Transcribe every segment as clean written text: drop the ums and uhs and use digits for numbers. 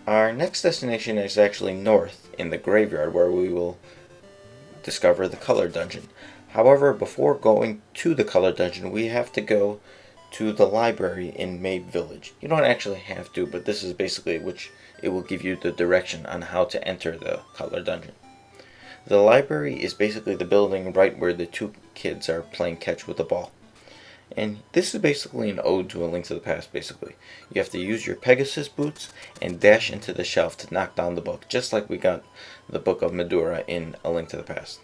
Our next destination is actually north in the graveyard, where we will discover the color dungeon. However, before going to the color dungeon, we have to go to the library in Mabe Village. You don't actually have to, but this is basically which it will give you the direction on how to enter the color dungeon. The library is basically the building right where the two kids are playing catch with the ball. And this is basically an ode to A Link to the Past, basically. You have to use your Pegasus boots and dash into the shelf to knock down the book, just like we got the Book of Medura in A Link to the Past.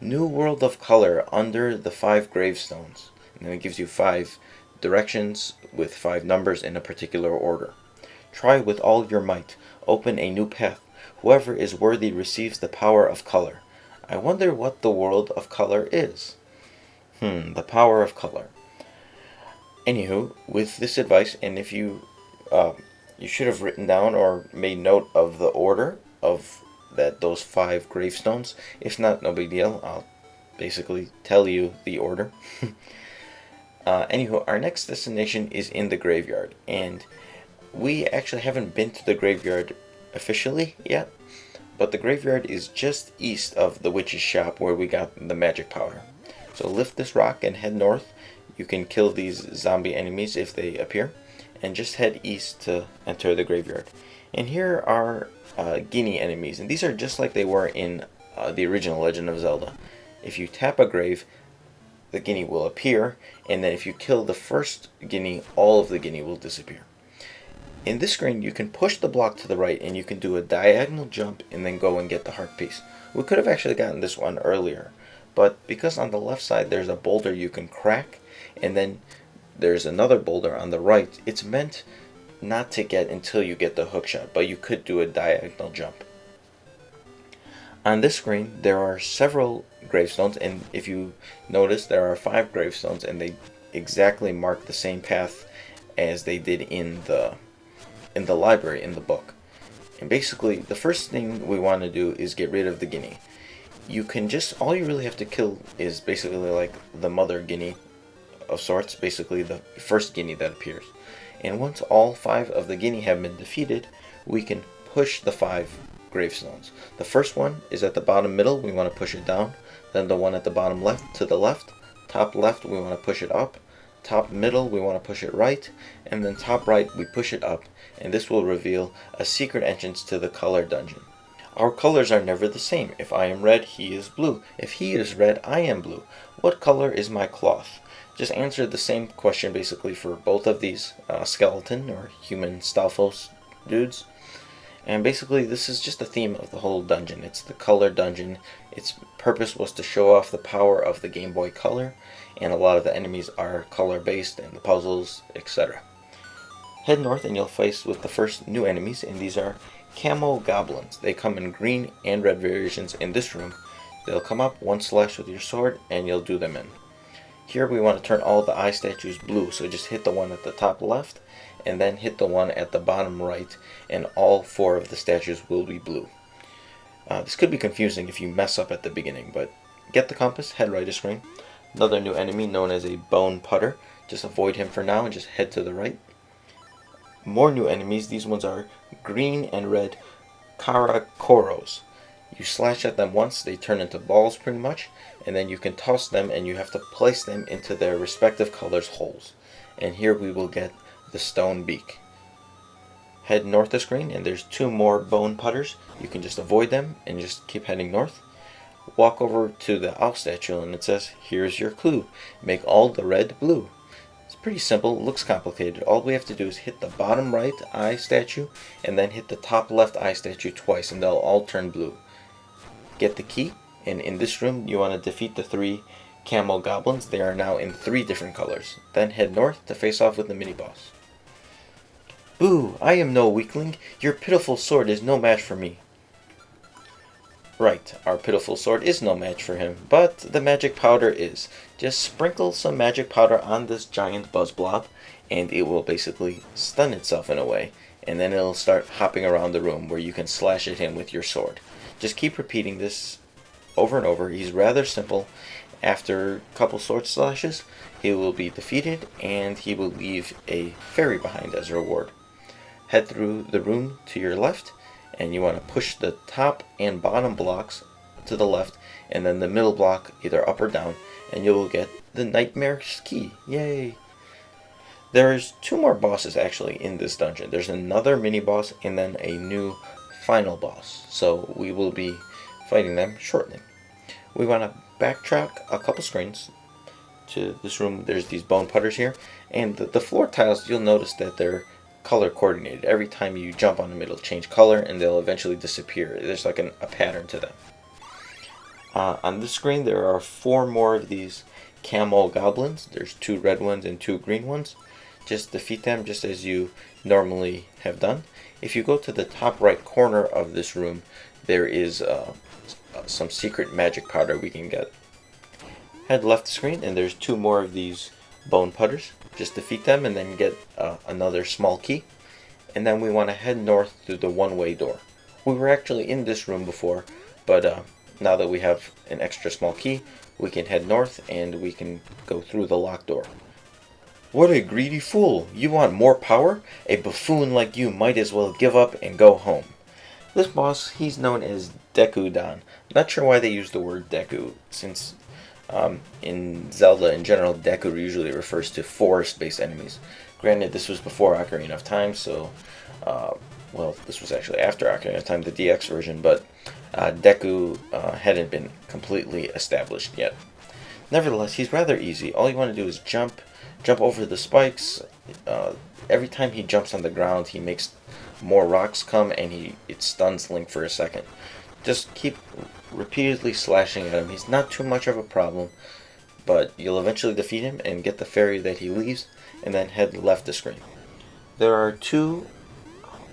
New World of Color under the 5 gravestones. And then it gives you 5 directions with 5 numbers in a particular order. Try with all your might. Open a new path. Whoever is worthy receives the power of color. I wonder what the world of color is. The power of color. Anywho, with this advice, and if you should have written down or made note of the order of those 5 gravestones. If not, no big deal. I'll basically tell you the order. Anywho, our next destination is in the graveyard, and we actually haven't been to the graveyard officially yet, but the graveyard is just east of the witch's shop where we got the magic powder. So lift this rock and head north. You can kill these zombie enemies if they appear, and just head east to enter the graveyard. And here are guinea enemies, and these are just like they were in the original Legend of Zelda. If you tap a grave, the guinea will appear, and then if you kill the first guinea, all of the guinea will disappear. In this screen, you can push the block to the right, and you can do a diagonal jump and then go and get the heart piece. We could have actually gotten this one earlier, but because on the left side there's a boulder you can crack, and then there's another boulder on the right, it's meant not to get until you get the hook shot, but you could do a diagonal jump. On this screen there are several gravestones, and if you notice there are 5 gravestones, and they exactly mark the same path as they did in the library, in the book. And basically the first thing we want to do is get rid of the guinea. You can just, all you really have to kill is basically like the mother guinea of sorts, basically the first guinea that appears. And once all 5 of the guinea have been defeated, we can push the 5 gravestones. The first one is at the bottom middle, we want to push it down. Then the one at the bottom left to the left. Top left, we want to push it up. Top middle, we want to push it right. And then top right, we push it up. And this will reveal a secret entrance to the color dungeon. Our colors are never the same. If I am red, he is blue. If he is red, I am blue. What color is my cloth? Just answer the same question basically for both of these skeleton or human Stalfos dudes. And basically this is just the theme of the whole dungeon. It's the color dungeon. Its purpose was to show off the power of the Game Boy Color, and a lot of the enemies are color based, and the puzzles, etc. Head north and you'll face with the first new enemies, and these are Camo Goblins. They come in green and red variations in this room. They'll come up, one slash with your sword, and you'll do them in. Here we want to turn all the eye statues blue, so just hit the one at the top left, and then hit the one at the bottom right, and all 4 of the statues will be blue. This could be confusing if you mess up at the beginning, but get the compass, head right of screen. Another new enemy known as a Bone Putter. Just avoid him for now and just head to the right. More new enemies. These ones are green and red Karakoros. You slash at them once, they turn into balls pretty much, and then you can toss them and you have to place them into their respective colors' holes. And here we will get the stone beak. Head north of screen and there's 2 more bone putters. You can just avoid them and just keep heading north. Walk over to the owl statue and it says, here's your clue. Make all the red blue. It's pretty simple, it looks complicated. All we have to do is hit the bottom right eye statue and then hit the top left eye statue twice and they'll all turn blue. Get the key, and in this room you want to defeat the 3 Camo Goblins. They are now in 3 different colors. Then head north to face off with the mini-boss. Boo! I am no weakling. Your pitiful sword is no match for me. Right, our pitiful sword is no match for him, but the magic powder is. Just sprinkle some magic powder on this giant buzz blob, and it will basically stun itself in a way, and then it'll start hopping around the room where you can slash at him with your sword. Just keep repeating this over and over. He's rather simple. After a couple sword slashes, he will be defeated, and he will leave a fairy behind as a reward. head through the room to your left, and you want to push the top and bottom blocks to the left, and then the middle block either up or down, and you will get the Nightmare's Key. Yay! There's 2 more bosses actually in this dungeon. There's another mini boss and then a new final boss. So we will be fighting them shortly. We want to backtrack a couple screens to this room. There's these bone putters here, and the floor tiles, you'll notice that they're color coordinated. Every time you jump on them, it'll change color and they'll eventually disappear. There's like a pattern to them. On this screen there are 4 more of these camel goblins. There's 2 red ones and 2 green ones. Just defeat them just as you normally have done. If you go to the top right corner of this room, there is some secret magic powder we can get. Head left the screen and there's 2 more of these bone putters. Just defeat them and then get another small key. And then we want to head north through the one-way door. We were actually in this room before, but now that we have an extra small key, we can head north and we can go through the locked door. What a greedy fool! You want more power? A buffoon like you might as well give up and go home. This boss, he's known as Dekudon. Not sure why they use the word Deku, since in Zelda in general, Deku usually refers to forest-based enemies. Granted, this was before Ocarina of Time, so, well, this was actually after Ocarina of Time, the DX version, but Deku hadn't been completely established yet. Nevertheless, he's rather easy. All you want to do is jump over the spikes. Every time he jumps on the ground, he makes more rocks come, and it stuns Link for a second. Just keep repeatedly slashing at him. He's not too much of a problem, but you'll eventually defeat him and get the fairy that he leaves, and then head left the screen. There are 2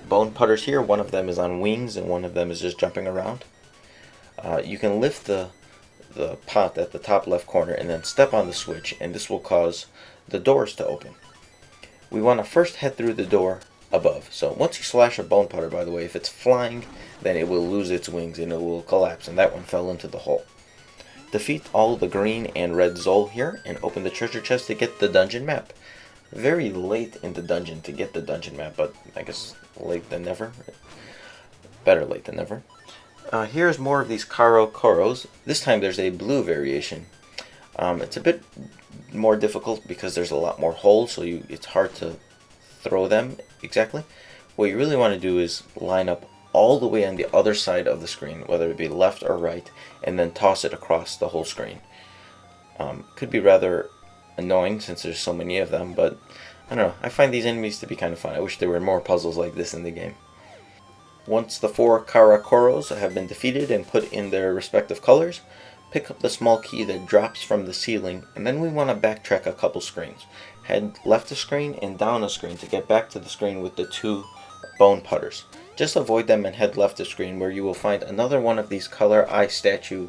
bone putters here. One of them is on wings, and one of them is just jumping around. You can lift the pot at the top left corner and then step on the switch, and this will cause the doors to open. We want to first head through the door above. So once you slash a bone putter, by the way, if it's flying, then it will lose its wings and it will collapse, and that one fell into the hole. Defeat all the green and red Zol here and open the treasure chest to get the dungeon map. Very late in the dungeon to get the dungeon map, but I guess late than never. Better late than never. Here's more of these Karo Koros. This time there's a blue variation. It's a bit more difficult because there's a lot more holes, so it's hard to throw them exactly. What you really want to do is line up all the way on the other side of the screen, whether it be left or right, and then toss it across the whole screen. Could be rather annoying since there's so many of them, but I don't know. I find these enemies to be kind of fun. I wish there were more puzzles like this in the game. Once the 4 Karakoros have been defeated and put in their respective colors, pick up the small key that drops from the ceiling, and then we want to backtrack a couple screens. Head left a screen and down a screen to get back to the screen with the 2 bone putters. Just avoid them and head left a screen where you will find another one of these color eye statue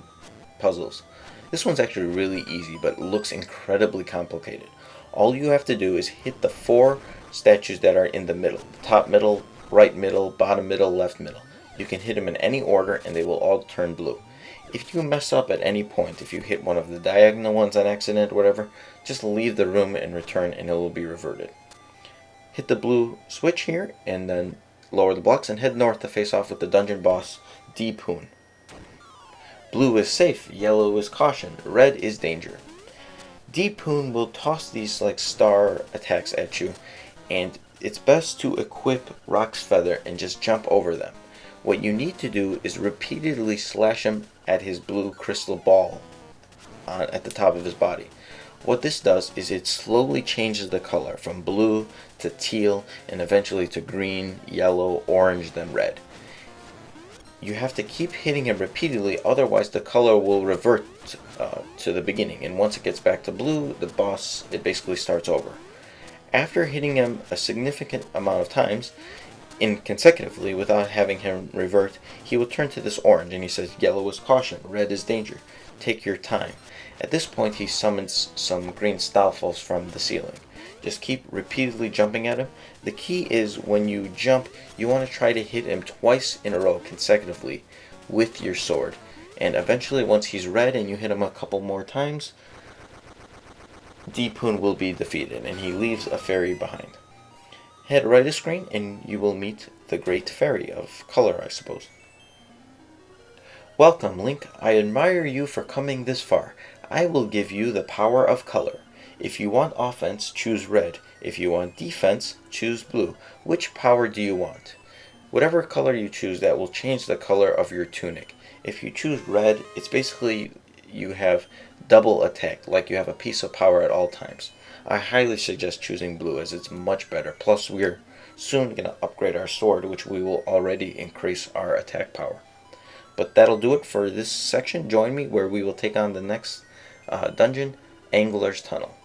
puzzles. This one's actually really easy, but looks incredibly complicated. All you have to do is hit the 4 statues that are in the middle. Top middle, right middle, bottom middle, left middle. You can hit them in any order and they will all turn blue. If you mess up at any point, if you hit one of the diagonal ones on accident or whatever, just leave the room and return and it will be reverted. Hit the blue switch here and then lower the blocks and head north to face off with the dungeon boss, Poon. Blue is safe, yellow is caution, red is danger. Poon will toss these like star attacks at you, and it's best to equip Rock's Feather and just jump over them. What you need to do is repeatedly slash him at his blue crystal ball at the top of his body. What this does is it slowly changes the color from blue to teal and eventually to green, yellow, orange, then red. You have to keep hitting him repeatedly, otherwise the color will revert to the beginning, and once it gets back to blue, the boss, it basically starts over. After hitting him a significant amount of times, consecutively without having him revert, he will turn to this orange and he says yellow is caution, red is danger, take your time. At this point he summons some green Stalfos from the ceiling. Just keep repeatedly jumping at him. The key is when you jump, you want to try to hit him twice in a row consecutively with your sword. And eventually once he's red and you hit him a couple more times, Poon will be defeated and he leaves a fairy behind. Head right a screen and you will meet the great fairy of color, I suppose. Welcome, Link. I admire you for coming this far. I will give you the power of color. If you want offense, choose red. If you want defense, choose blue. Which power do you want? Whatever color you choose, that will change the color of your tunic. If you choose red, it's basically you have double attack, like you have a piece of power at all times. I highly suggest choosing blue as it's much better. Plus, we're soon going to upgrade our sword, which we will already increase our attack power. But that'll do it for this section. Join me where we will take on the next dungeon, Angler's Tunnel.